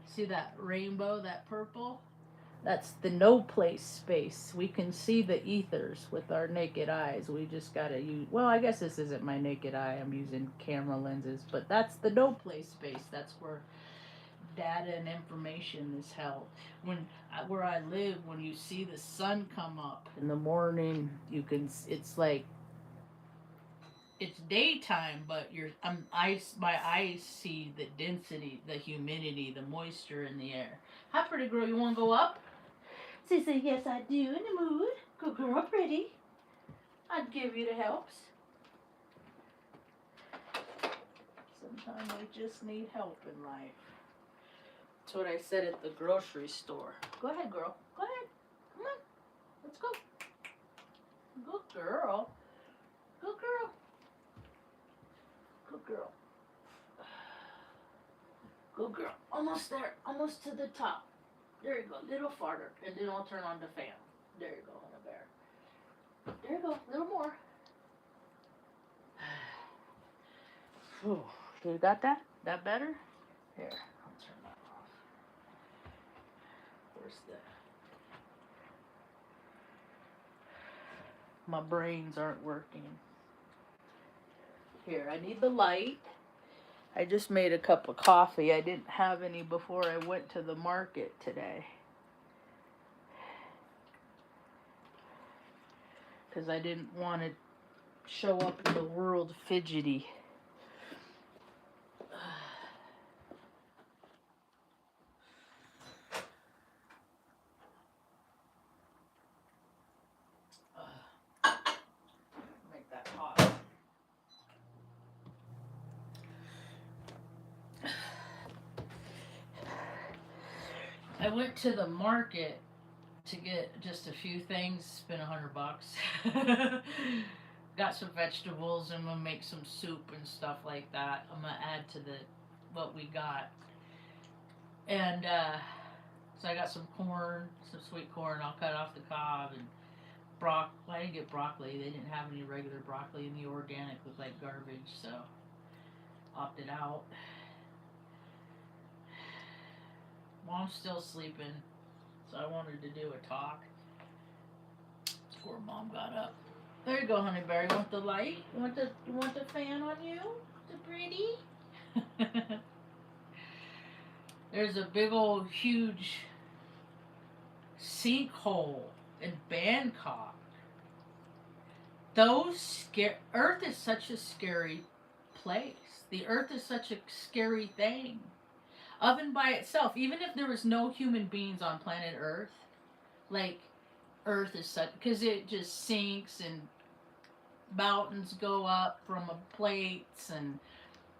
See that rainbow, that purple? That's the no place space. We can see the ethers with our naked eyes. We just gotta use. Well, I guess this isn't my naked eye. I'm using camera lenses, but that's the no place space. That's where data and information is held. When where I live, when you see the sun come up in the morning, you can. It's like it's daytime, but my eyes see the density, the humidity, the moisture in the air. Hi, pretty girl. You want to go up? She said, yes, I do. In the mood. Good girl, pretty. I'd give you the helps. Sometimes we just need help in life. That's what I said at the grocery store. Go ahead, girl. Go ahead. Come on. Let's go. Good girl. Good girl. Good girl. Good girl. Almost there. Almost to the top. There you go. Little farther. And then I'll turn on the fan. There you go, honey bear. There you go. A little more. Whew. You got that? That better? Here. I'll turn that off. Where's the... My brains aren't working. Here, I need the light. I just made a cup of coffee. I didn't have any before I went to the market today. Because I didn't want to show up in the world fidgety. Make that hot. I went to the market to get just a few things. Spent $100. Got some vegetables. I'm gonna make some soup and stuff like that. I'm gonna add to the what we got. And so I got some corn, some sweet corn. I'll cut off the cob and I didn't get broccoli. They didn't have any regular broccoli, and the organic was like garbage, so opted out. Mom's still sleeping, so I wanted to do a talk before Mom got up. There you go, honey bear. You want the light? You want the fan on you? The pretty? There's a big old huge sinkhole in Bangkok. Earth is such a scary place. The Earth is such a scary thing. Even by itself, even if there was no human beings on planet Earth, like Earth is such, because it just sinks and mountains go up from plates and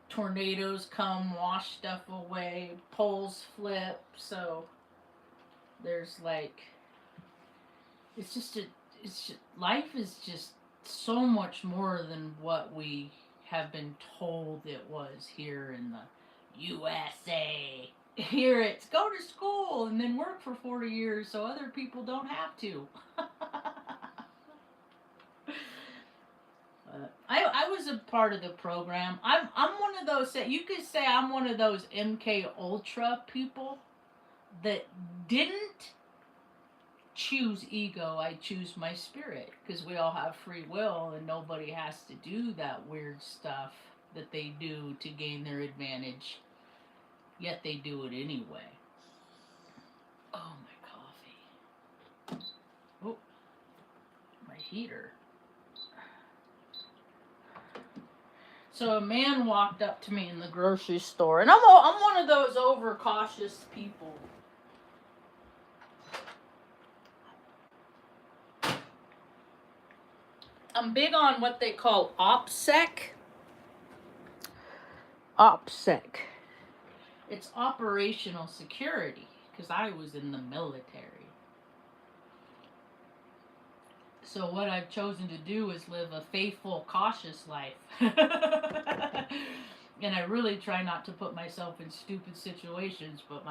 tornadoes come, wash stuff away, poles flip. So there's like, life is just so much more than what we have been told it was here in the USA. Here it's go to school and then work for 40 years so other people don't have to. I was a part of the program. I'm one of those, you could say I'm one of those MK Ultra people that didn't choose ego. I choose my spirit, because we all have free will and nobody has to do that weird stuff that they do to gain their advantage, yet they do it anyway. Oh, my coffee. Oh, my heater. So a man walked up to me in the grocery store, and I'm one of those overcautious people. I'm big on what they call OPSEC. OPSEC. It's operational security, because I was in the military. So what I've chosen to do is live a faithful, cautious life. And I really try not to put myself in stupid situations, but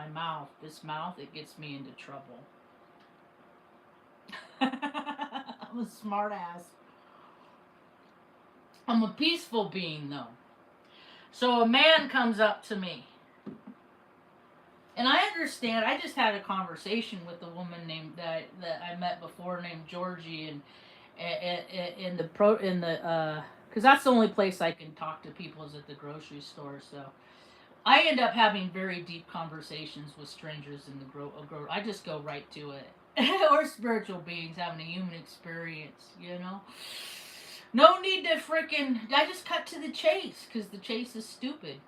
this mouth, it gets me into trouble. I'm a smart ass. I'm a peaceful being, though. So a man comes up to me. And I understand. I just had a conversation with a woman named that I met before named Georgie, and in the because that's the only place I can talk to people is at the grocery store. So I end up having very deep conversations with strangers in the I just go right to it. Or spiritual beings having a human experience, you know. No need to freaking. I just cut to the chase because the chase is stupid.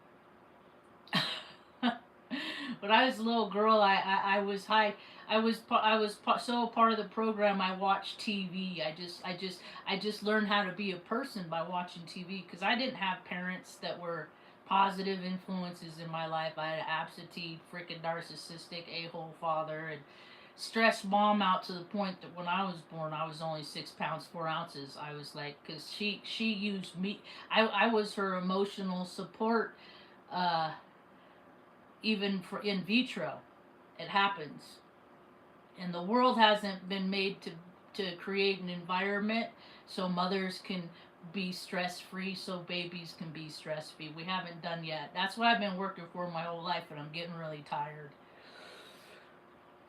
When I was a little girl, I was high. So part of the program. I watched TV. I just learned how to be a person by watching TV because I didn't have parents that were positive influences in my life. I had an absentee, freaking narcissistic a-hole father, and stressed mom out to the point that when I was born, I was only 6 pounds 4 ounces. I was like, because she used me. I was her emotional support. Uh, Even for in vitro, it happens, and the world hasn't been made to create an environment so mothers can be stress free, so babies can be stress free. We haven't done yet. That's what I've been working for my whole life, and I'm getting really tired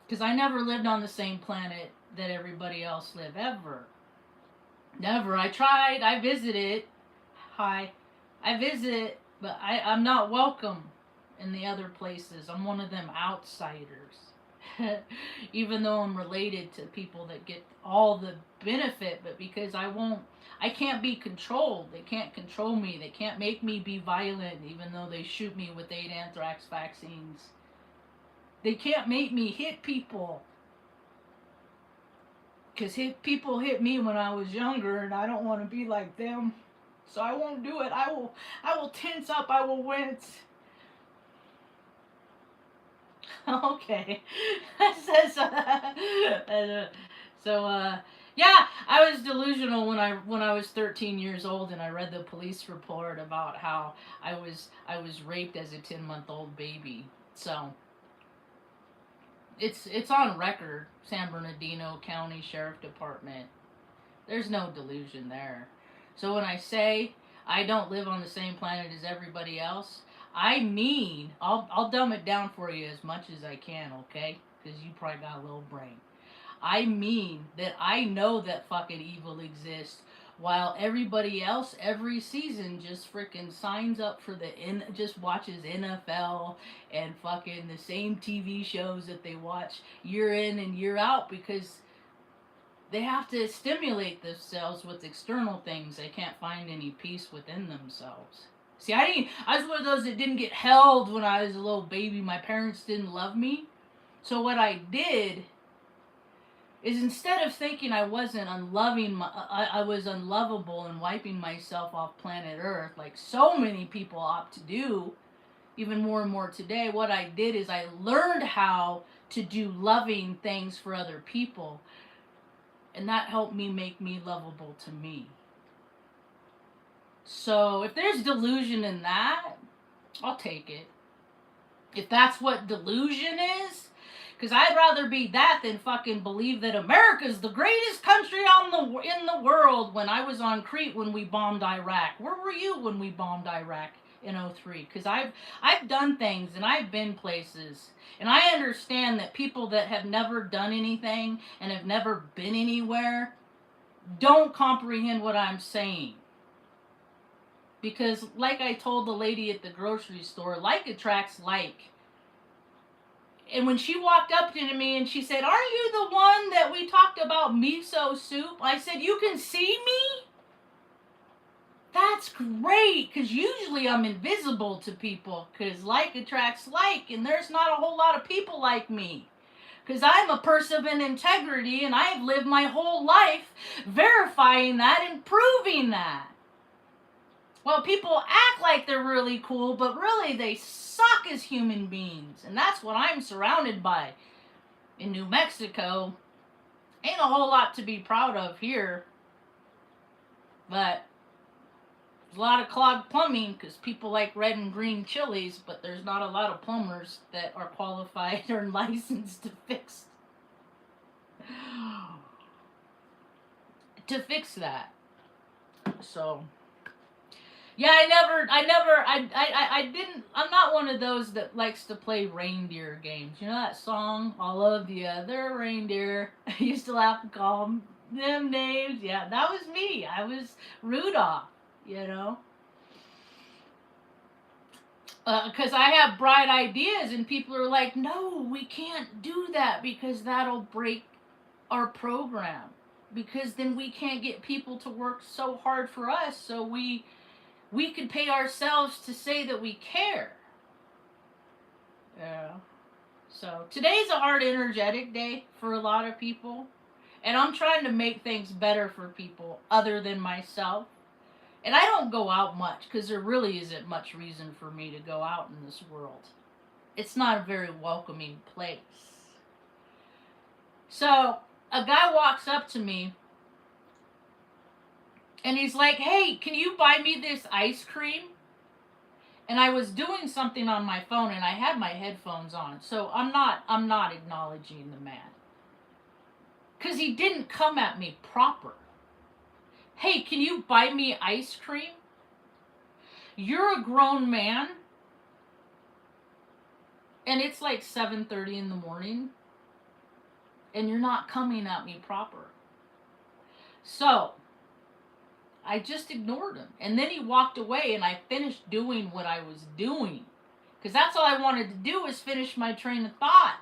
because I never lived on the same planet that everybody else lived ever. Never. I tried. I visited. Hi. I visit, but I'm not welcome in the other places. I'm one of them outsiders. Even though I'm related to people that get all the benefit, but because I can't be controlled. They can't control me. They can't make me be violent, even though they shoot me with 8 anthrax vaccines. They can't make me hit people. Because people hit me when I was younger, and I don't want to be like them. So I won't do it. I will tense up. I will wince. Okay. So yeah, I was delusional when I was 13 years old, and I read the police report about how I was raped as a 10-month-old baby. So it's on record. San Bernardino County Sheriff Department. There's no delusion there. So when I say I don't live on the same planet as everybody else, I mean, I'll dumb it down for you as much as I can, okay? Because you probably got a little brain. I mean that I know that fucking evil exists, while everybody else every season just freaking signs up for just watches NFL and fucking the same TV shows that they watch year in and year out because they have to stimulate themselves with external things. They can't find any peace within themselves. See, I was one of those that didn't get held when I was a little baby. My parents didn't love me. So what I did is instead of thinking I wasn't unloving, I was unlovable and wiping myself off planet Earth like so many people opt to do, even more and more today, what I did is I learned how to do loving things for other people. And that helped me make me lovable to me. So if there's delusion in that, I'll take it. If that's what delusion is, because I'd rather be that than fucking believe that America's the greatest country in the world when I was on Crete when we bombed Iraq. Where were you when we bombed Iraq in 03? Because I've done things and I've been places. And I understand that people that have never done anything and have never been anywhere don't comprehend what I'm saying. Because like I told the lady at the grocery store, like attracts like. And when she walked up to me and she said, "Aren't you the one that we talked about miso soup?" I said, "You can see me?" That's great, because usually I'm invisible to people, because like attracts like, and there's not a whole lot of people like me. Because I'm a person of integrity, and I've lived my whole life verifying that and proving that. Well, people act like they're really cool, but really they suck as human beings. And that's what I'm surrounded by. In New Mexico, ain't a whole lot to be proud of here. But there's a lot of clogged plumbing because people like red and green chilies, but there's not a lot of plumbers that are qualified or licensed to fix that. So Yeah, I didn't, I'm not one of those that likes to play reindeer games. You know that song, All of the Other Reindeer? I used to laugh and call them names. Yeah, that was me. I was Rudolph, you know? Because I have bright ideas, and people are like, no, we can't do that because that'll break our program. Because then we can't get people to work so hard for us, so we could pay ourselves to say that we care. Yeah. So today's a hard, energetic day for a lot of people, and I'm trying to make things better for people other than myself. And I don't go out much because there really isn't much reason for me to go out in this world. It's not a very welcoming place. So a guy walks up to me and he's like, "Hey, can you buy me this ice cream?" And I was doing something on my phone and I had my headphones on. So I'm not acknowledging the man. Cuz he didn't come at me proper. "Hey, can you buy me ice cream? You're a grown man and it's like 7:30 in the morning and you're not coming at me proper." So I just ignored him. And then he walked away and I finished doing what I was doing. Because that's all I wanted to do was finish my train of thought.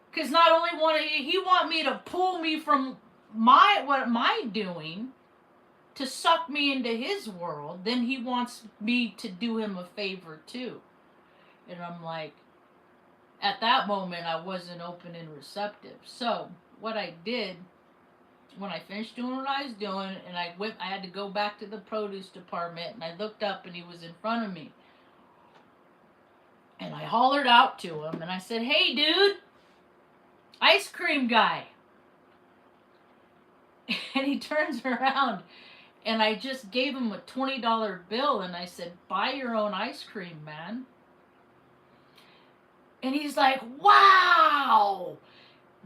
Because not only he want me to pull me from what am I doing to suck me into his world, then he wants me to do him a favor too. And I'm like, at that moment I wasn't open and receptive. So what I did when I finished doing what I was doing, and I had to go back to the produce department, and I looked up and he was in front of me. And I hollered out to him and I said, "Hey dude, ice cream guy." And he turns around and I just gave him a $20 bill and I said, "Buy your own ice cream, man." And he's like, "Wow."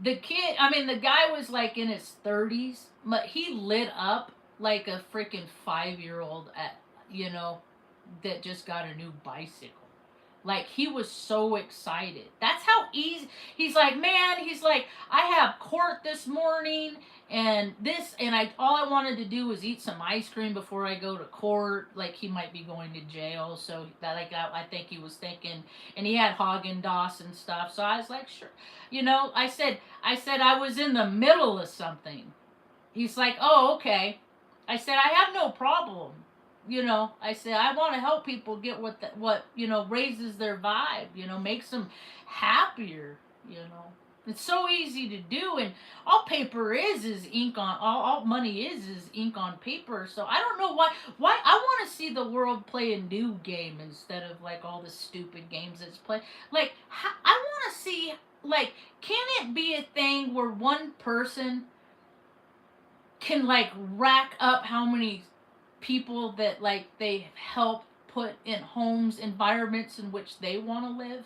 The guy was like in his 30s, but he lit up like a freaking 5-year-old that just got a new bicycle. Like, he was so excited. That's how easy. He's like, "Man," he's like, "I have court this morning and all I wanted to do was eat some ice cream before I go to court." Like, he might be going to jail, so that I think he was thinking, and he had Haagen-Dazs and stuff. So I was like, "Sure." I said I was in the middle of something. He's like, "Oh, okay." I said, "I have no problem." I said, "I want to help people get what raises their vibe, makes them happier. It's so easy to do, and all paper is ink on, all money is ink on paper. So I don't know why I want to see the world play a new game instead of like all the stupid games that's played. Like, I want to see, like, can it be a thing where one person can like rack up how many people that like they help put in homes, environments in which they want to live,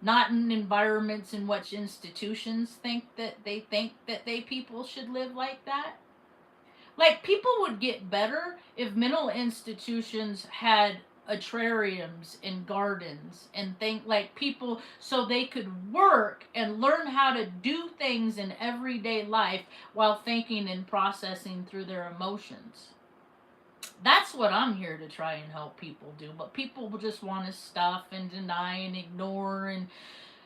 not in environments in which institutions think that they people should live like that. Like, people would get better if mental institutions had atriums and gardens and think like people, so they could work and learn how to do things in everyday life while thinking and processing through their emotions. That's what I'm here to try and help people do. But people just want to stuff and deny and ignore and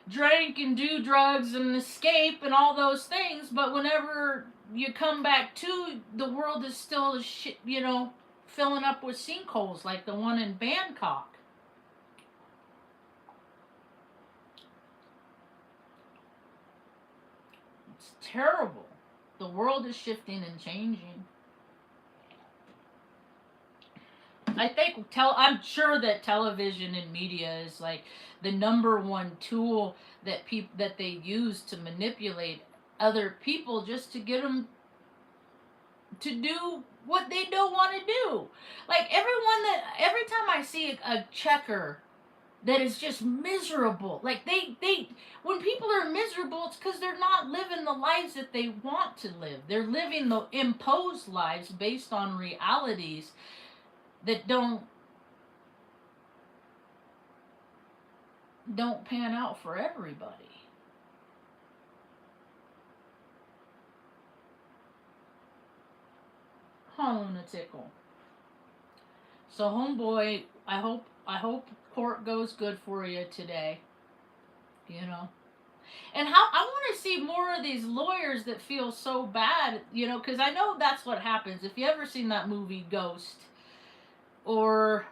drink and do drugs and escape and all those things. But whenever you come back to, the world is still shit, filling up with sinkholes like the one in Bangkok. It's terrible. The world is shifting and changing. I'm sure that television and media is like the number one tool that they use to manipulate other people, just to get them to do what they don't want to do. Like, every time I see a checker that is just miserable, like they when people are miserable, it's because they're not living the lives that they want to live. They're living the imposed lives based on realities that don't pan out for everybody. Huh, lunatical. So homeboy, I hope court goes good for you today. You know. And how I want to see more of these lawyers that feel so bad, you know, because I know that's what happens. If you ever seen that movie Ghost, or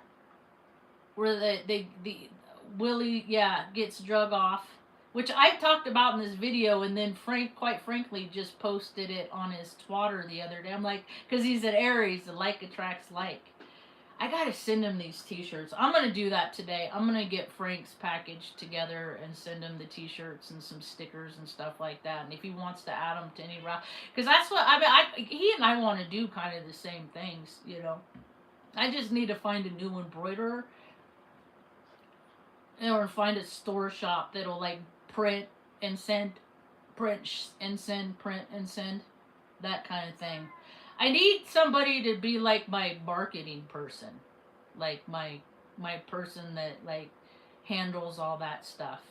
where the Willie, yeah, gets drug off, which I talked about in this video, and then Frank, quite frankly, just posted it on his Twitter the other day. I'm like, because he's at Aries, the like attracts like. I gotta send him these t-shirts. I'm gonna do that today. I'm gonna get Frank's package together and send him the t-shirts and some stickers and stuff like that. And if he wants to add them to any route, because that's what I mean. He and I want to do kind of the same things, you know. I just need to find a new embroiderer, or find a store shop that'll like print and send, print and send, print and send, that kind of thing. I need somebody to be like my marketing person, like my person that like handles all that stuff.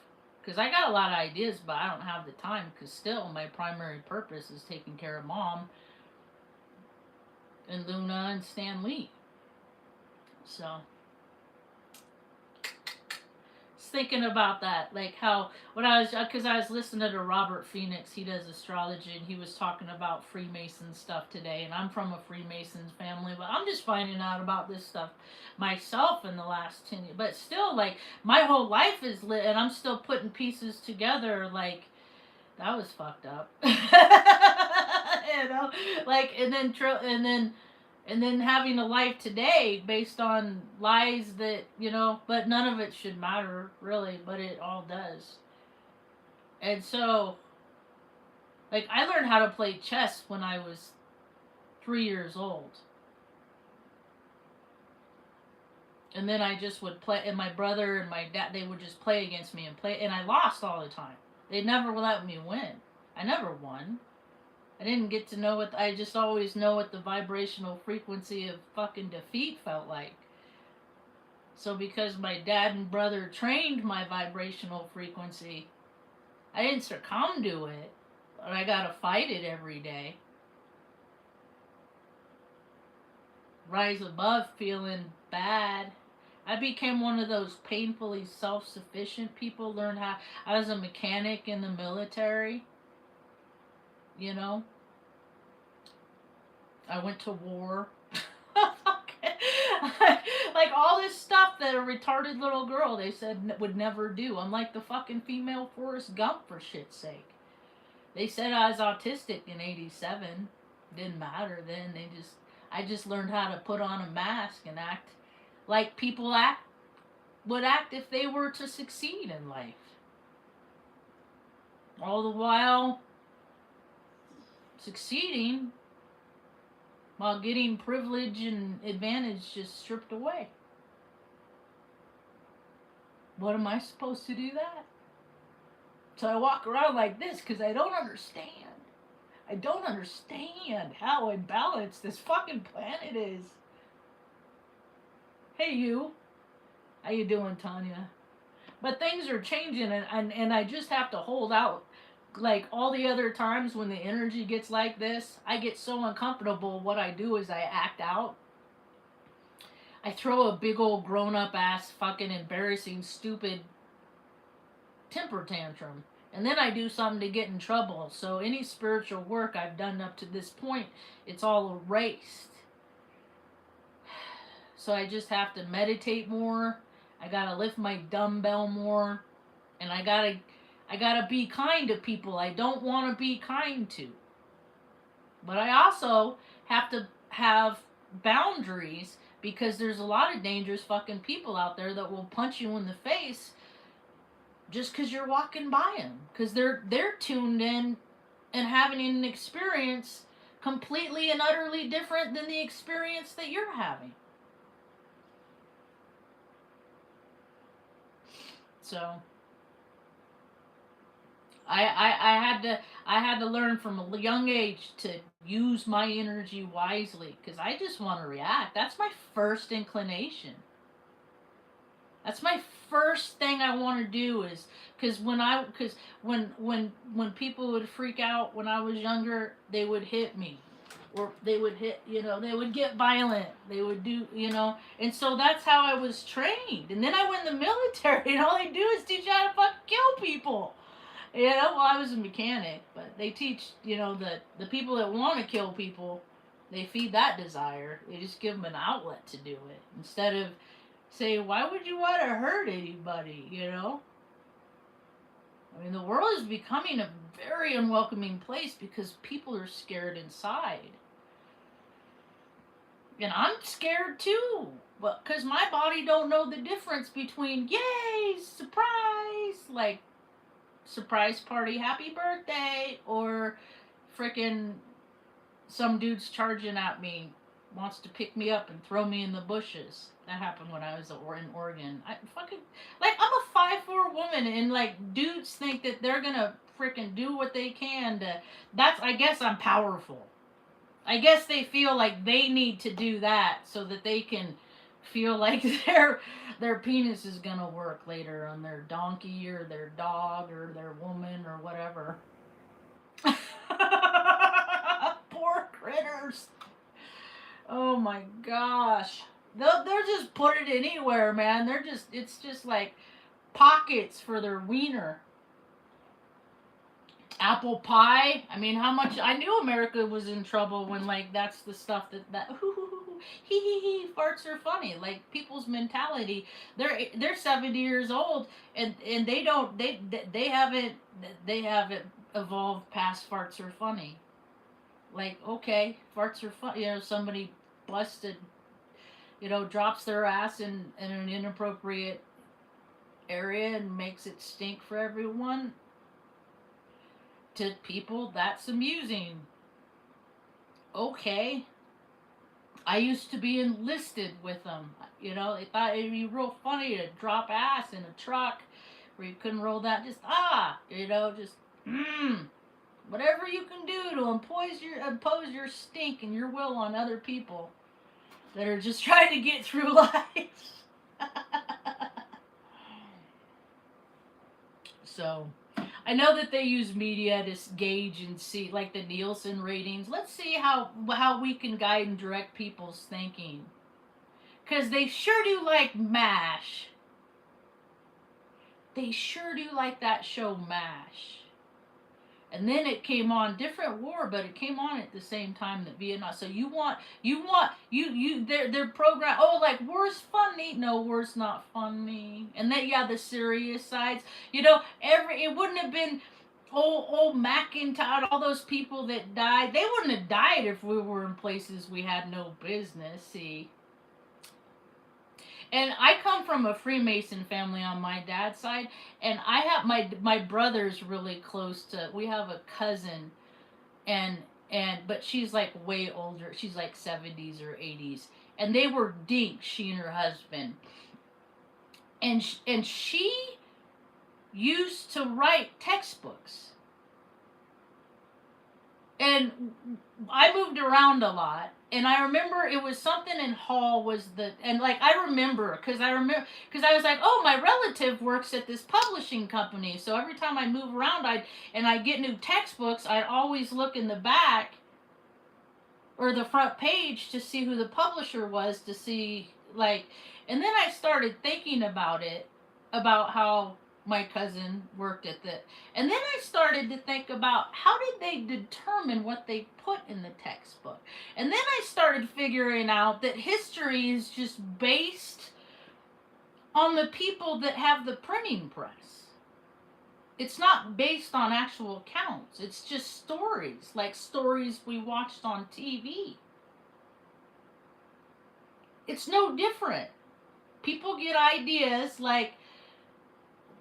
Because I got a lot of ideas, but I don't have the time. Because still, my primary purpose is taking care of Mom and Luna and Stan Lee. So thinking about that, like how when I was, because I was listening to Robert Phoenix, he does astrology, and he was talking about Freemason stuff today, and I'm from a Freemasons family, but I'm just finding out about this stuff myself in the last 10 years. But still, like, my whole life is lit, and I'm still putting pieces together. Like, that was fucked up. You know, like, and then having a life today based on lies that, you know, but none of it should matter really, but it all does. And so, like, I learned how to play chess when I was 3 years old, and then I just would play, and my brother and my dad, they would just play against me and play, and I lost all the time. They never let me win. I never won. I didn't get to know what, I just always know what the vibrational frequency of fucking defeat felt like. So because my dad and brother trained my vibrational frequency, I didn't succumb to it, but I gotta fight it every day. Rise above feeling bad. I became one of those painfully self-sufficient people. Learned how, I was a mechanic in the military, you know. I went to war. Like all this stuff that a retarded little girl, they said, would never do. I'm like the fucking female Forrest Gump, for shit's sake. They said I was autistic in '87. Didn't matter then. I just learned how to put on a mask and act like people would act if they were to succeed in life. All the while succeeding, while getting privilege and advantage just stripped away. What am I supposed to do that? So I walk around like this because I don't understand. I don't understand how imbalanced this fucking planet is. Hey you. How you doing, Tanya? But things are changing, and I just have to hold out. Like all the other times when the energy gets like this, I get so uncomfortable. What I do is I act out. I throw a big old grown-up ass fucking embarrassing stupid temper tantrum, and then I do something to get in trouble. So any spiritual work I've done up to this point, it's all erased. So I just have to meditate more. I gotta lift my dumbbell more, and I gotta be kind to people I don't want to be kind to. But I also have to have boundaries, because there's a lot of dangerous fucking people out there that will punch you in the face just because you're walking by them, because they're tuned in and having an experience completely and utterly different than the experience that you're having. So I had to learn from a young age to use my energy wisely because I just want to react. That's my first inclination. That's my first thing I want to do is because when people would freak out when I was younger, they would hit me, or they would hit, they would get violent, they would do, and so that's how I was trained. And then I went in the military, and all they do is teach you how to fucking kill people. Well, I was a mechanic, but they teach, the people that want to kill people, they feed that desire. They just give them an outlet to do it instead of say, why would you want to hurt anybody, I mean, the world is becoming a very unwelcoming place because people are scared inside. And I'm scared too, but because my body don't know the difference between yay, surprise, like surprise party, happy birthday, or frickin' some dude's charging at me, wants to pick me up and throw me in the bushes. That happened when I was in Oregon. I fucking, like, I'm a 5'4" woman, and like dudes think that they're gonna frickin' do what they can to. I guess I'm powerful. I guess they feel like they need to do that so that they can feel like their penis is gonna work later on their donkey or their dog or their woman or whatever. Poor critters. Oh my gosh. They're just put it anywhere, man. It's just like pockets for their wiener. Apple pie. I mean, how much I knew America was in trouble when like that's the stuff that hee farts are funny. Like people's mentality. They're 70 years old and they haven't evolved past farts are funny. Like okay, farts are fun. Somebody busted, drops their ass in an inappropriate area and makes it stink for everyone. To people, that's amusing. Okay. I used to be enlisted with them. They thought it'd be real funny to drop ass in a truck where you couldn't roll that. Just whatever you can do to impose your stink and your will on other people that are just trying to get through life. So, I know that they use media to gauge and see, like the Nielsen ratings. Let's see how we can guide and direct people's thinking. Because they sure do like MASH. They sure do like that show MASH. And then it came on, different war, but it came on at the same time that Vietnam. So their program. Oh, like war's funny. No, war's not funny. And then the serious sides. It wouldn't have been old McIntyre, all those people that died. They wouldn't have died if we were in places we had no business. See. And I come from a Freemason family on my dad's side, and I have my brother's really close to. We have a cousin, and but she's like way older. She's like 70s or 80s, and they were dinks. She and her husband, and she used to write textbooks. And I moved around a lot, and I remember it was something in Hall and like I remember because I was like, oh, my relative works at this publishing company, so every time I move around, I get new textbooks, I'd always look in the back or the front page to see who the publisher was, to see like, and then I started thinking about how my cousin worked at the, and then I started to think about how did they determine what they put in the textbook, and then I started figuring out that history is just based on the people that have the printing press. It's not based on actual accounts. It's just stories, like stories we watched on TV. It's no different. People get ideas like,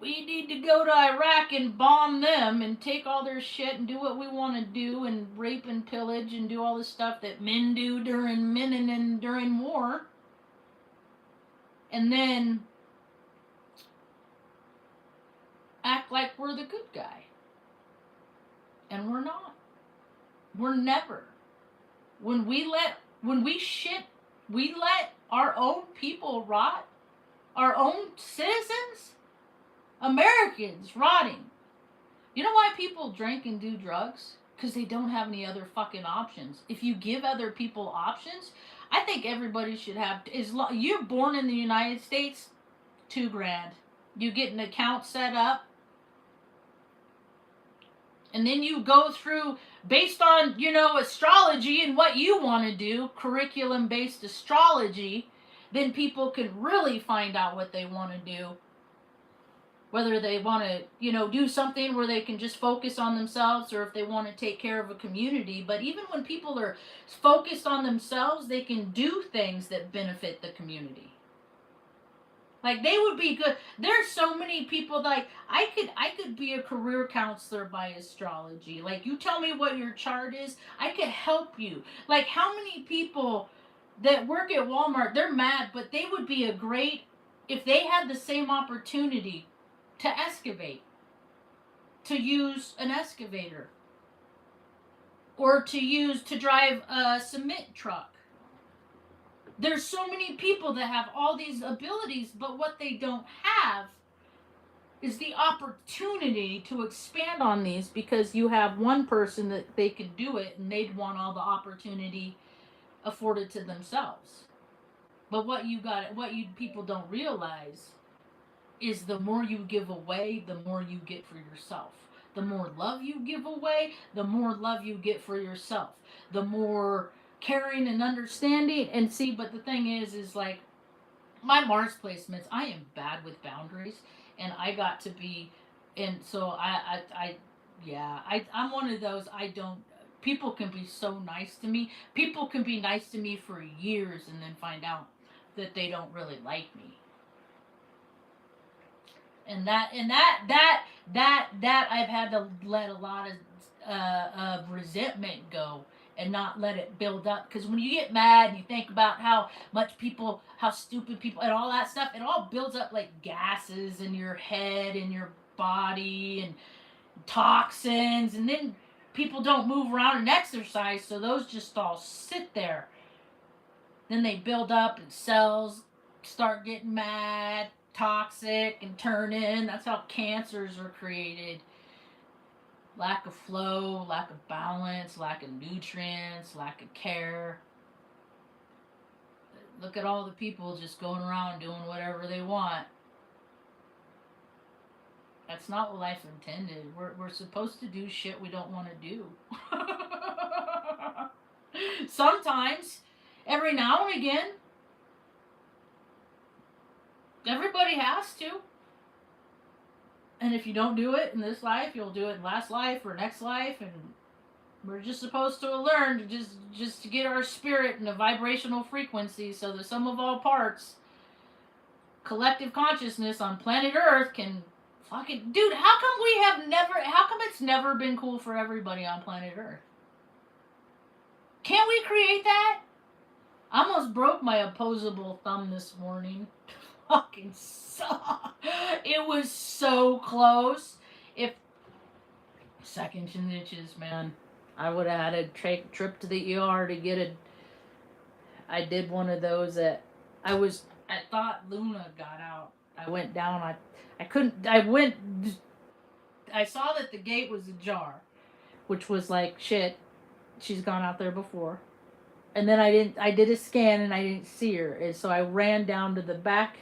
we need to go to Iraq and bomb them and take all their shit and do what we want to do and rape and pillage and do all the stuff that men do during war. And then act like we're the good guy. And we're not. We're never. When we let our own people rot, our own citizens, Americans rotting. You know why people drink and do drugs? Because they don't have any other fucking options. If you give other people options, I think everybody should have. You're born in the United States, $2,000. You get an account set up, and then you go through based on astrology and what you want to do, curriculum based astrology. Then people can really find out what they want to do. Whether they want to, do something where they can just focus on themselves, or if they want to take care of a community. But even when people are focused on themselves, they can do things that benefit the community. Like, they would be good. There's so many people, like, I could be a career counselor by astrology. Like, you tell me what your chart is, I could help you. Like, how many people that work at Walmart, they're mad, but they would be if they had the same opportunity to excavate, to use an excavator, or to drive a cement truck. There's so many people that have all these abilities, but what they don't have is the opportunity to expand on these, because you have one person that they could do it and they'd want all the opportunity afforded to themselves. But what you people don't realize is the more you give away, the more you get for yourself. The more love you give away, the more love you get for yourself. The more caring and understanding. And see, but the thing is like, my Mars placements, I am bad with boundaries, and I got to be, and so I'm one of those. People can be so nice to me. People can be nice to me for years and then find out that they don't really like me. And that I've had to let a lot of resentment go and not let it build up. Because when you get mad and you think about how stupid people and all that stuff, it all builds up like gases in your head and your body and toxins, and then people don't move around and exercise, so those just all sit there. Then they build up and cells start getting mad, toxic, and turn in. That's how cancers are created. Lack of flow, lack of balance, lack of nutrients, lack of care. Look at all the people just going around doing whatever they want. That's not what life's intended. We're supposed to do shit we don't want to do. Sometimes, every now and again, everybody has to. And if you don't do it in this life, you'll do it in last life or next life. And we're just supposed to learn to just to get our spirit in a vibrational frequency, so the sum of all parts, collective consciousness on planet Earth, can fucking... Dude, how come it's never been cool for everybody on planet Earth? Can't we create that? I almost broke my opposable thumb this morning. Fucking suck. It was so close. If seconds and inches, man, I would have had to take a trip to the ER to get it. I did one of those I thought Luna got out. I went down. I saw that the gate was ajar, which was like, shit, she's gone out there before. And then I did a scan and I didn't see her. And so I ran down to the back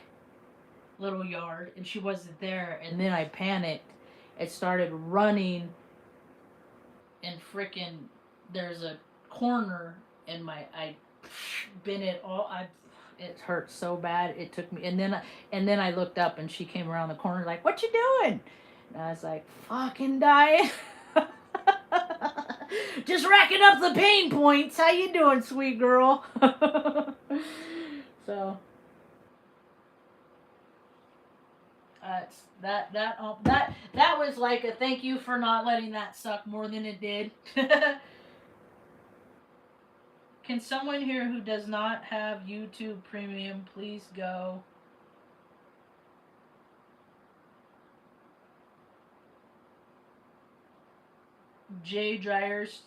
little yard and she wasn't there. And then I panicked and started running, and frickin' there's a corner in I been it all. It hurt so bad. It took me, and then I looked up and she came around the corner like, "What you doing?" And I was like, "Fucking dying." Just racking up the pain points. How you doing, sweet girl? So that was like a thank you for not letting that suck more than it did. Can someone here who does not have YouTube Premium please go? Jay Dryer's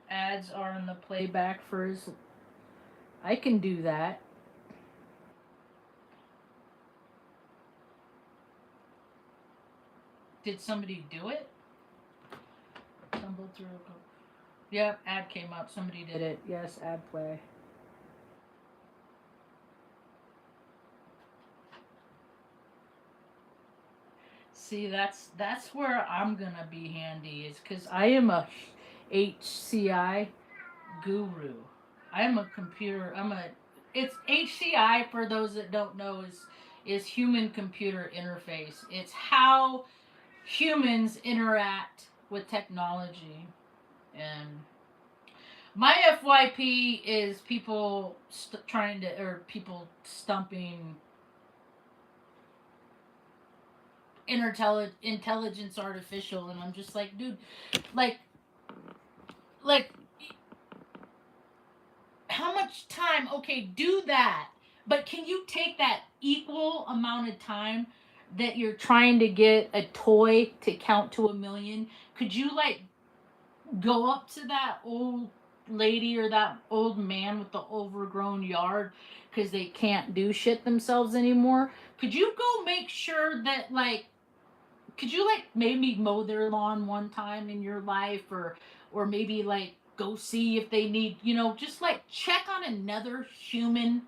ads are in the playback for his. I can do that. Did somebody do it? Stumbled through. Yep, ad came up. Somebody did it. Yes, ad play. See, that's where I'm gonna be handy, is because I am a HCI guru. I am a computer. It's HCI, for those that don't know, is human computer interface. It's how humans interact with technology. And my FYP is people trying to, or people stumping intelligence artificial, and I'm just like, dude, like like how much time? Okay, do that, but can you take that equal amount of time that you're trying to get a toy to count to 1,000,000? Could you like go up to that old lady or that old man with the overgrown yard because they can't do shit themselves anymore? Could you go make sure that, like, could you like maybe mow their lawn one time in your life, or maybe like go see if they need, just like check on another human,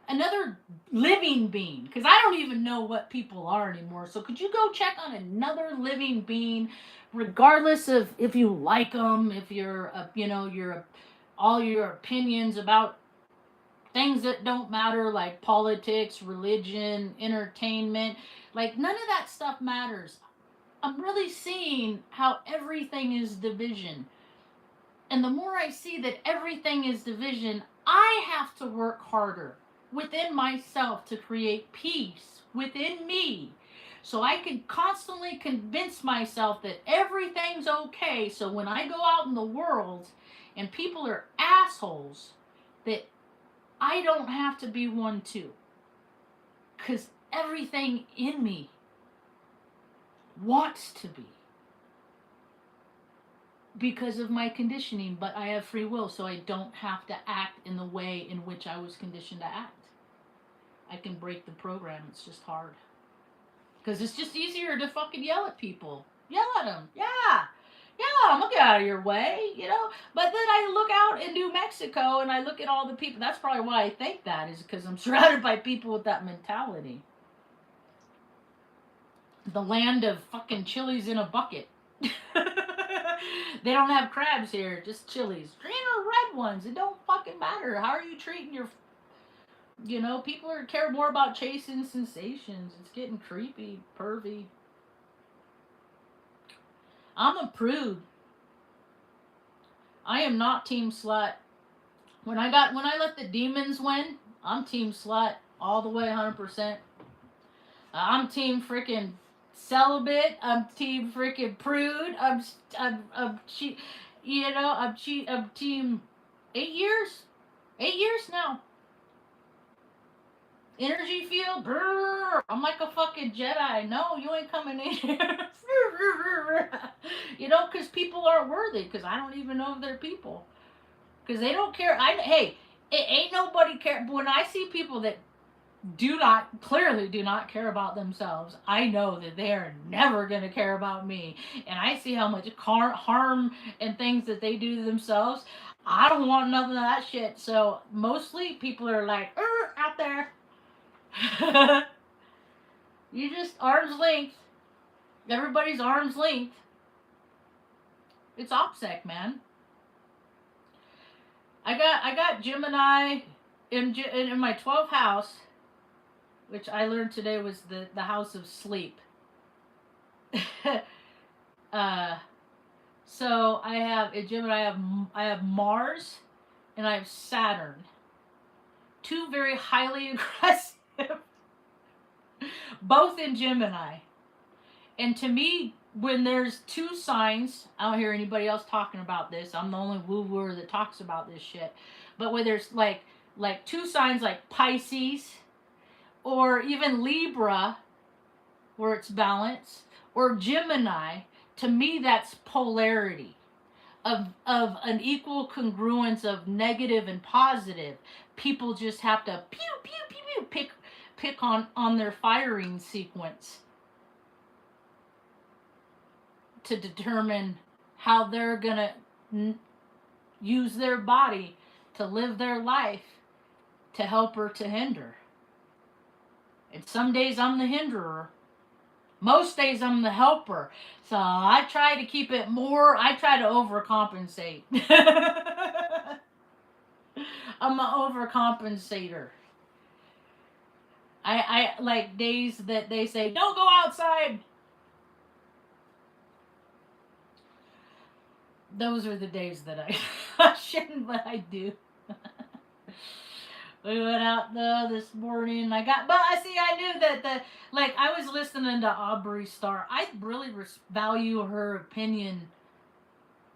another living being, because I don't even know what people are anymore. So could you go check on another living being, regardless of if you like them, if you're all your opinions about things that don't matter, like politics, religion, entertainment, like none of that stuff matters. I'm really seeing how everything is division. And the more I see that everything is division, I have to work harder within myself to create peace within me. So I can constantly convince myself that everything's okay. So when I go out in the world and people are assholes, that I don't have to be one too. Because everything in me wants to be, because of my conditioning, but I have free will, so I don't have to act in the way in which I was conditioned to act. I can break the program. It's just hard. Because it's just easier to fucking yell at people. Yell at them. Yeah. Yeah, I'm gonna get out of your way. But then I look out in New Mexico and I look at all the people. That's probably why I think that, is because I'm surrounded by people with that mentality. The land of fucking chilies in a bucket. They don't have crabs here, just chilies. Green or red ones, it don't fucking matter. How are you treating your. People care more about chasing sensations. It's getting creepy, pervy. I'm a prude. I am not team slut. When I let the demons win, I'm team slut all the way, 100%. I'm team freaking celibate. I'm team freaking prude. I'm team 8 years. 8 years now. Energy field. Brrr, I'm like a fucking Jedi. No, you ain't coming in here. Because people aren't worthy. Because I don't even know if they're people. Because they don't care. Hey, it ain't nobody care. But when I see people that clearly do not care about themselves, I know that they are never going to care about me. And I see how much harm and things that they do to themselves. I don't want nothing of that shit. So mostly people are like, out there. You just arm's length. Everybody's arm's length. It's OPSEC, man. I got Gemini in my 12th house, which I learned today was the house of sleep. So I have in Gemini, I have Mars and I have Saturn. Two very highly aggressive, both in Gemini. And to me, when there's two signs, I don't hear anybody else talking about this. I'm the only woo-wooer that talks about this shit. But when there's like two signs like Pisces or even Libra, where it's balanced, or Gemini, to me that's polarity. of an equal congruence of negative and positive. People just have to pew pew pew pew pick on their firing sequence to determine how they're gonna use their body to live their life, to help or to hinder. And some days I'm the hinderer. Most days I'm the helper. So I try to keep it more, I try to overcompensate. I'm an overcompensator. I like days that they say, don't go outside. Those are the days that I shouldn't, but I do. We went out though this morning. But I knew that I was listening to Aubrey Starr. I really value her opinion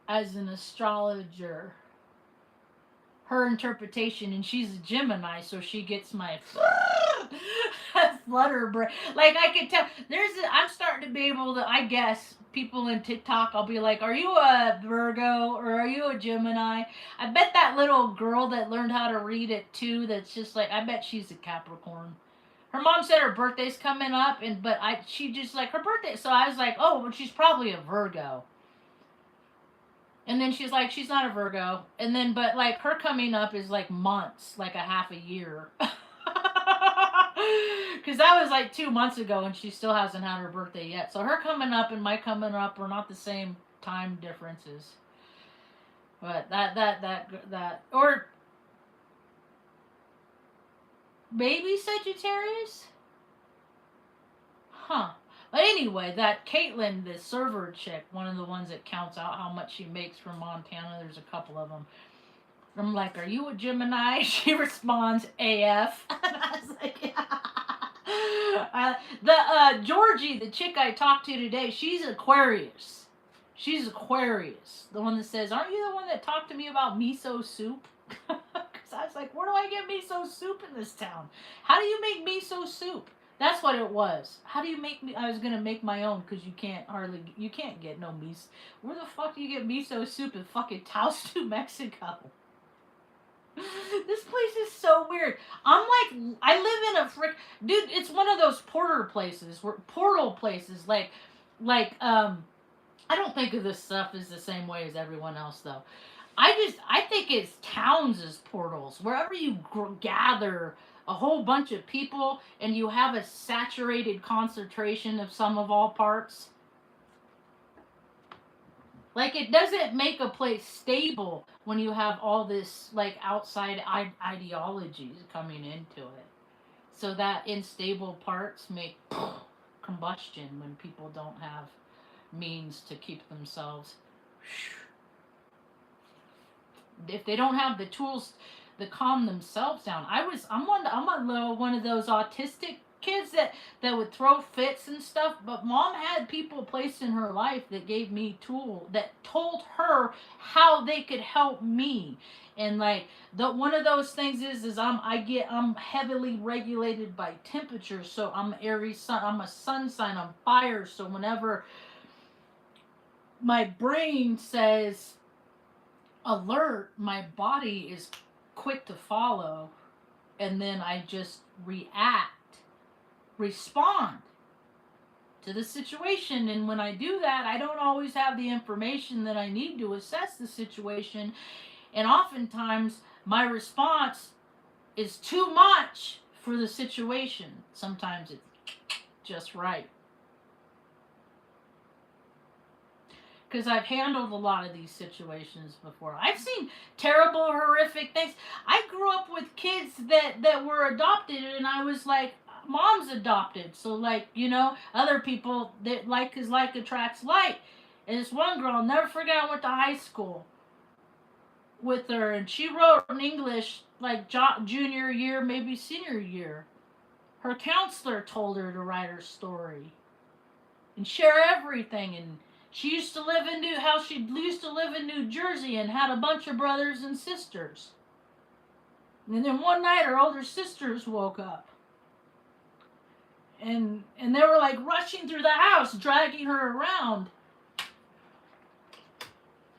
as an astrologer. Her interpretation, and she's a Gemini, so she gets my flutter brain. Like I can tell, I'm starting to be able to. I guess people in TikTok, I'll be like, "Are you a Virgo or are you a Gemini?" I bet that little girl that learned how to read it too. That's just like, I bet she's a Capricorn. Her mom said her birthday's coming up, she just like her birthday. So I was like, oh, well, she's probably a Virgo. And then she's like, she's not a Virgo. And then, but like her coming up is like months, like a half a year. Because that was like 2 months ago and she still hasn't had her birthday yet. So her coming up and my coming up are not the same time differences. But or maybe Sagittarius? Huh. But anyway, that Caitlin, the server chick, one of the ones that counts out how much she makes from Montana, there's a couple of them. I'm like, are you a Gemini? She responds, AF. And I was like, yeah. Georgie, the chick I talked to today, she's Aquarius. She's Aquarius. The one that says, aren't you the one that talked to me about miso soup? Because I was like, where do I get miso soup in this town? How do you make miso soup? That's what it was. How do you make me? I was gonna make my own because you can't get no miso. Where the fuck do you get miso soup in fucking Taos, New Mexico? This place is so weird. I'm like, I live in a dude. It's one of those portal places. Like, I don't think of this stuff as the same way as everyone else though. I think it's towns as portals. Wherever you gather a whole bunch of people and you have a saturated concentration of sum of all parts. Like, it doesn't make a place stable when you have all this, like, outside ideologies coming into it. So that unstable parts make combustion when people don't have means to keep themselves. If they don't have the tools to calm themselves down. I'm one of those autistic kids that would throw fits and stuff, but mom had people placed in her life that gave me tools that told her how they could help me. And like one of those things is I'm heavily regulated by temperature, so I'm Aries sun, I'm a sun sign, I'm fire, so whenever my brain says alert, my body is quick to follow, and then I just respond to the situation. And when I do that, I don't always have the information that I need to assess the situation, and oftentimes my response is too much for the situation. Sometimes it's just right. Because I've handled a lot of these situations before. I've seen terrible, horrific things. I grew up with kids that were adopted, and I was like, mom's adopted. So, like, you know, other people, that like is like attracts like. And this one girl, I'll never forget, I went to high school with her, and she wrote in English, like, junior year, maybe senior year. Her counselor told her to write her story and share everything, and she used to live in New Jersey and had a bunch of brothers and sisters. And then one night her older sisters woke up. And they were like rushing through the house, dragging her around.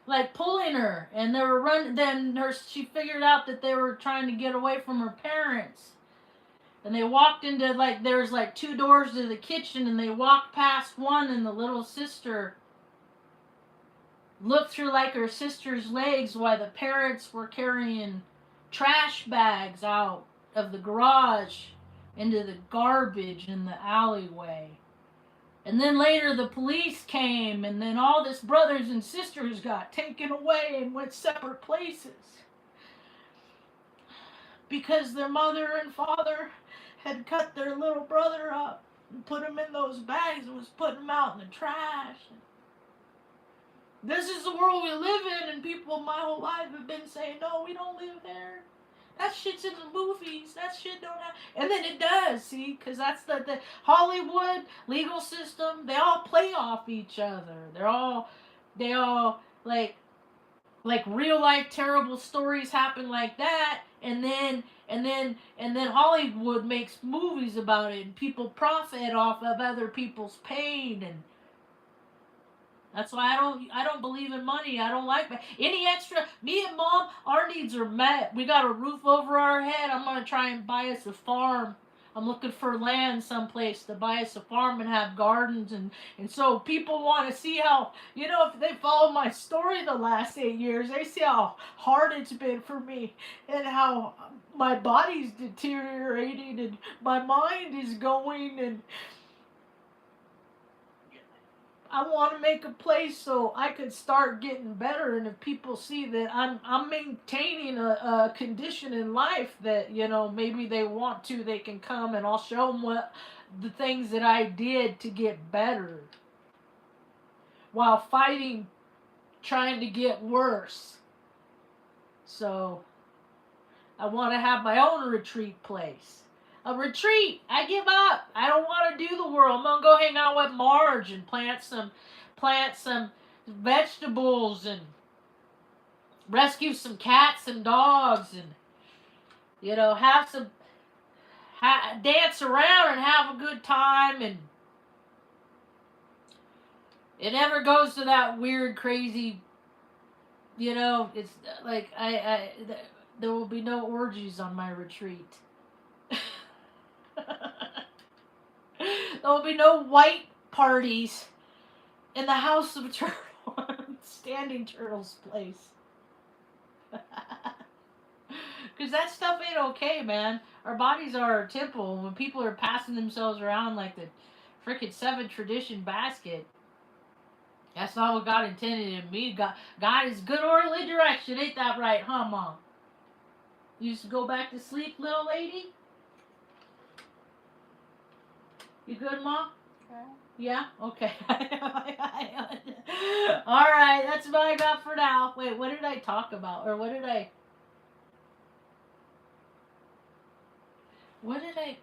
like pulling her, and they were running. Then she figured out that they were trying to get away from her parents, and they walked into like there's like two doors to the kitchen, and they walked past one, and the little sister looked through like her sister's legs while the parents were carrying trash bags out of the garage into the garbage in the alleyway. And then later the police came, and then all this brothers and sisters got taken away and went separate places. Because their mother and father had cut their little brother up and put him in those bags and was putting him out in the trash. This is the world we live in, and people my whole life have been saying, no, we don't live there. That shit's in the movies. That shit don't happen. And then it does, see? Because that's the Hollywood legal system. They all play off each other. They all, like real life terrible stories happen like that. And then Hollywood makes movies about it. And people profit off of other people's pain. And that's why I don't believe in money. I don't like any extra. Me and Mom, our needs are met. We got a roof over our head. I'm gonna try and buy us a farm. I'm looking for land someplace to buy us a farm and have gardens, and so people want to see how, if they follow my story the last 8 years, they see how hard it's been for me and how my body's deteriorating and my mind is going, and I want to make a place so I could start getting better, and if people see that I'm maintaining a condition in life that, maybe they want to, they can come and I'll show them what the things that I did to get better while fighting, trying to get worse. So I want to have my own retreat place. A retreat. I give up. I don't want to do the world. I'm gonna go hang out with Marge and plant some vegetables and rescue some cats and dogs and have some dance around and have a good time, and it never goes to that weird crazy. It's like there will be no orgies on my retreat. There will be no white parties in the house of turtle, Standing Turtle's place. Because that stuff ain't okay, man. Our bodies are our temple. When people are passing themselves around like the frickin' 7 tradition basket, that's not what God intended in me. God is good orderly direction. Ain't that right, huh, Mom? You used to go back to sleep, little lady? You good, Mom? Yeah? Okay. Alright, that's what I got for now. Wait, what did I talk about? Or what did I...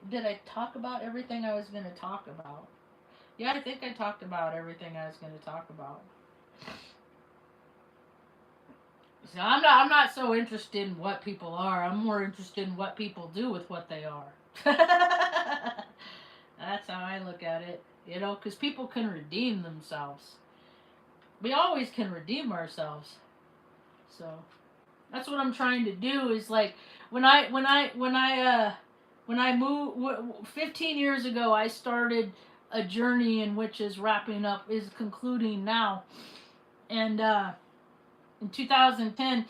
Did I talk about everything I was going to talk about? Yeah, I think I talked about everything I was going to talk about. So I'm not so interested in what people are. I'm more interested in what people do with what they are. That's how I look at it, because people can redeem themselves. We always can redeem ourselves. So that's what I'm trying to do. Is like when I moved 15 years ago, I started a journey in which is concluding now, and in 2010.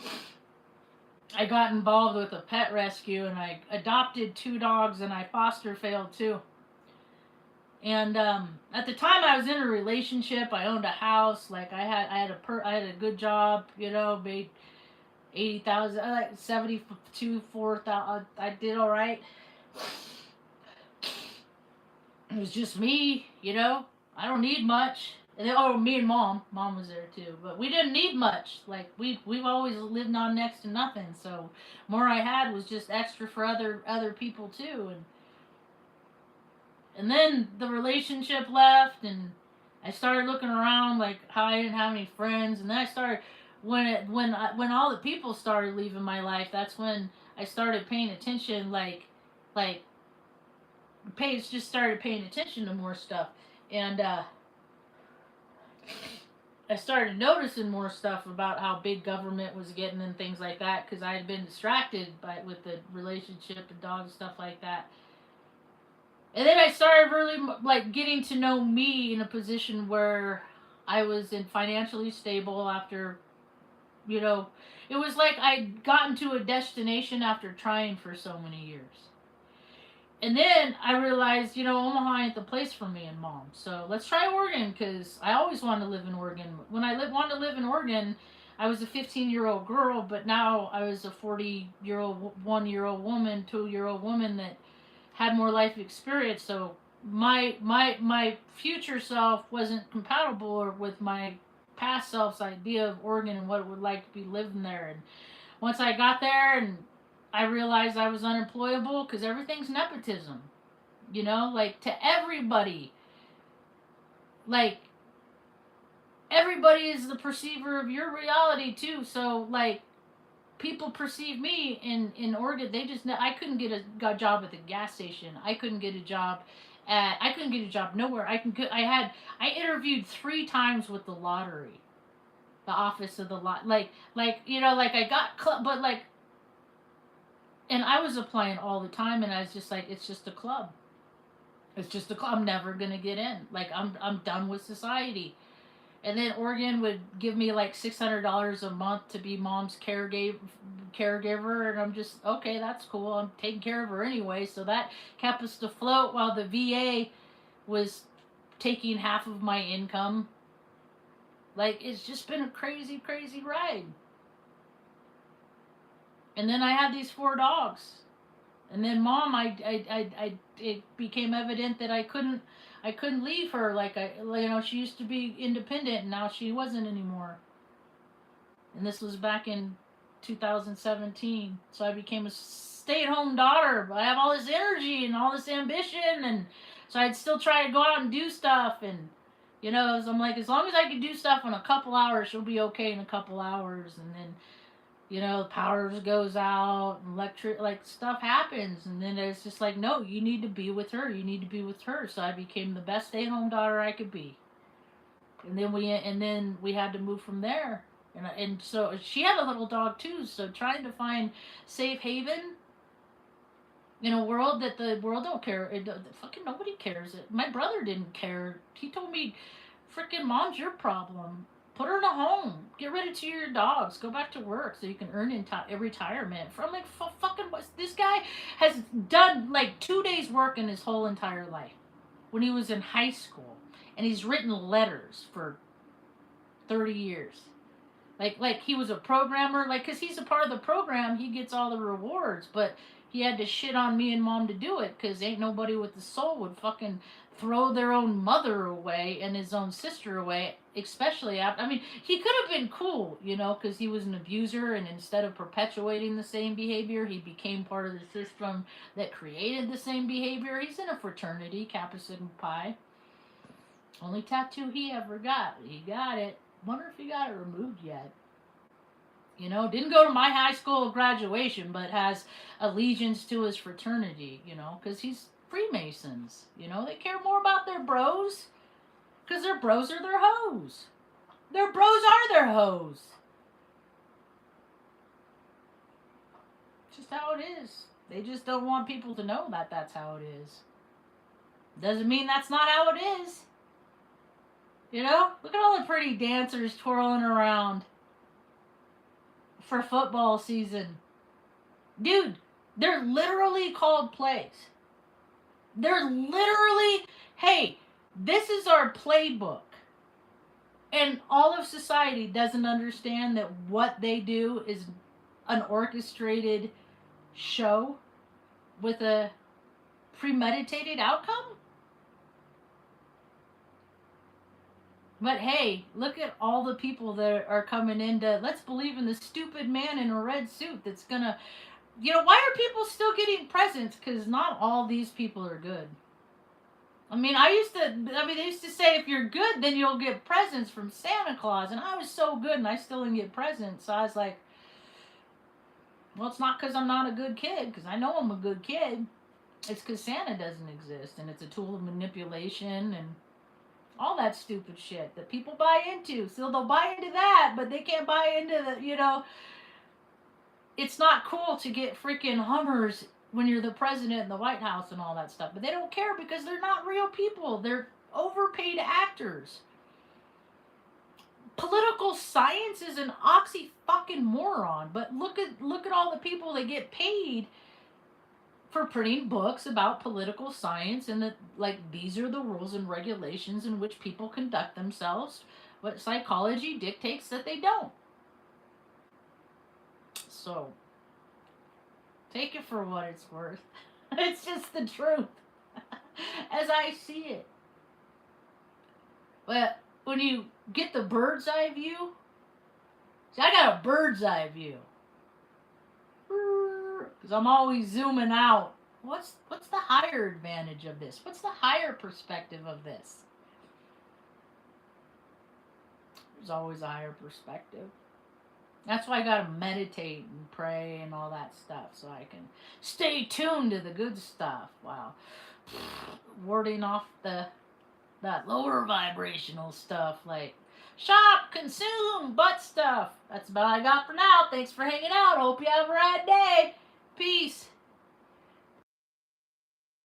I got involved with a pet rescue, and I adopted 2 dogs, and I foster failed too. And at the time, I was in a relationship. I owned a house. Like I had a good job. Made $80,000, like 72, 4,000. I did all right. It was just me. I don't need much. And then, me and Mom was there too, but we didn't need much. Like we've always lived on next to nothing. So more I had was just extra for other people too, and then the relationship left, and I started looking around like how I didn't have any friends, and then I started when all the people started leaving my life. That's when I started paying attention, just started paying attention to more stuff, and I started noticing more stuff about how big government was getting and things like that because I had been distracted by with the relationship and dogs stuff like that. And then I started really like getting to know me in a position where I was in financially stable after, you know, it was like I'd gotten to a destination after trying for so many years. And then I realized, Omaha ain't the place for me and mom. So let's try Oregon because I always wanted to live in Oregon. When wanted to live in Oregon, I was a 15-year-old girl, but now I was a 40-year-old, 1-year-old woman, 2-year-old woman that had more life experience. So my future self wasn't compatible with my past self's idea of Oregon and what it would like to be living there. And once I got there and I realized I was unemployable because everything's nepotism, like to everybody. Like everybody is the perceiver of your reality too. So like people perceive me in Oregon. They just I couldn't get a job at the gas station. I couldn't get a job I couldn't get a job nowhere. I interviewed 3 times with the lottery, the office of the lot. Like I got but like and I was applying all the time, and I was just like, it's just a club. It's just a club. I'm never gonna get in. Like I'm done with society. And then Oregon would give me like $600 a month to be mom's caregiver, and I'm just okay. That's cool. I'm taking care of her anyway, so that kept us afloat while the VA was taking half of my income. Like it's just been a crazy, crazy ride. And then I had these 4 dogs. And then mom, it became evident that I couldn't leave her. She used to be independent, and now she wasn't anymore. And this was back in 2017. So I became a stay-at-home daughter. But I have all this energy and all this ambition, and so I'd still try to go out and do stuff. And so I'm like, as long as I can do stuff in a couple hours, she'll be okay in a couple hours. And then power goes out, electric, like stuff happens, and then it's just like, no, you need to be with her. You need to be with her. So I became the best stay-at-home daughter I could be, and then we had to move from there, and so she had a little dog too. So trying to find safe haven in a world that the world don't care. Fucking nobody cares. My brother didn't care. He told me, "Freaking mom's your problem. Put her in a home. Get rid of 2 of your dogs. Go back to work so you can earn retirement." I'm like, fucking, what? This guy has done like 2 days' work in his whole entire life when he was in high school, and he's written letters for 30 years. Like he was a programmer, like, because he's a part of the program, he gets all the rewards, but he had to shit on me and mom to do it because ain't nobody with the soul would fucking throw their own mother away and his own sister away, especially after. I mean, he could have been cool, because he was an abuser, and instead of perpetuating the same behavior, he became part of the system that created the same behavior. He's in a fraternity, Kappa Sigma Pi. Only tattoo he ever got. He got it. Wonder if he got it removed yet. Didn't go to my high school graduation, but has allegiance to his fraternity, because he's Freemasons. They care more about their bros, because their bros are their hoes. Their bros are their hoes. It's just how it is. They just don't want people to know that that's how it is. Doesn't mean that's not how it is. Look at all the pretty dancers twirling around for football season. Dude, they're literally called plays. They're literally, hey, this is our playbook. And all of society doesn't understand that what they do is an orchestrated show with a premeditated outcome. But hey, look at all the people that are coming into, let's believe in the stupid man in a red suit that's gonna, why are people still getting presents? Because not all these people are good. I mean, they used to say if you're good, then you'll get presents from Santa Claus. And I was so good and I still didn't get presents. So I was like, well, it's not because I'm not a good kid, because I know I'm a good kid. It's because Santa doesn't exist, and it's a tool of manipulation, and All that stupid shit that people buy into. So they'll buy into that, but they can't buy into it's not cool to get freaking Hummers when you're the president in the White House and all that stuff. But they don't care because they're not real people. They're overpaid actors. Political science is an oxy fucking moron. But look at all the people that get paid for printing books about political science, and that, like, these are the rules and regulations in which people conduct themselves, but psychology dictates that they don't. So take it for what it's worth. It's just the truth as I see it. But when you get the bird's eye view, see, I got a bird's eye view because I'm always zooming out. What's the higher advantage of this? What's the higher perspective of this? There's always a higher perspective. That's why I gotta meditate and pray and all that stuff so I can stay tuned to the good stuff while warding off that lower vibrational stuff like shop, consume, butt stuff. That's about all I got for now. Thanks for hanging out. Hope you have a rad day.